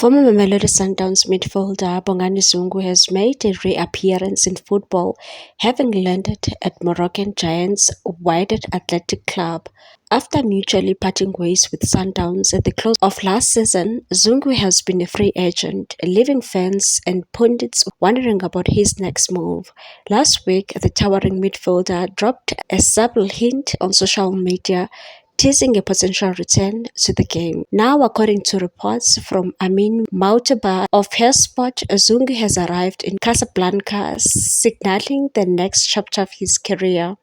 Former Mamelodi Sundowns midfielder Bongani Zungu has made a reappearance in football, having landed at Moroccan giants Wydad Athletic Club. After mutually parting ways with Sundowns at the close of last season, Zungu has been a free agent, leaving fans and pundits wondering about his next move. Last week, the towering midfielder dropped a subtle hint on social media teasing a potential return to the game. Now, according to reports from Amin Moutaba of Sport, Zungu has arrived in Casablanca, signaling the next chapter of his career.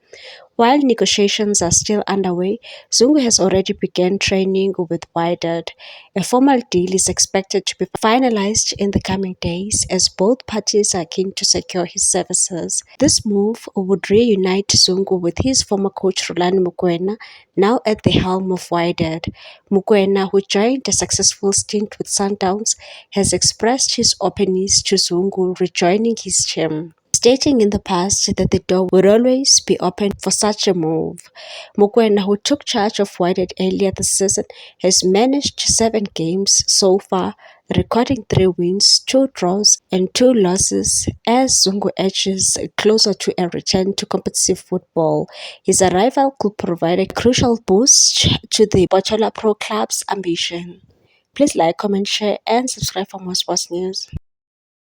While negotiations are still underway, Zungu has already begun training with Wydad. A formal deal is expected to be finalized in the coming days as both parties are keen to secure his services. This move would reunite Zungu with his former coach Rulani Mokoena, now at the helm of Wydad. Mokoena, who joined a successful stint with Sundowns, has expressed his openness to Zungu rejoining his team, stating in the past that the door would always be open for such a move. Mokoena, who took charge of Wydad earlier this season, has managed 7 games so far, recording 3 wins, 2 draws and 2 losses as Zungu edges closer to a return to competitive football. His arrival could provide a crucial boost to the Botola Pro club's ambition. Please like, comment, share and subscribe for more sports news.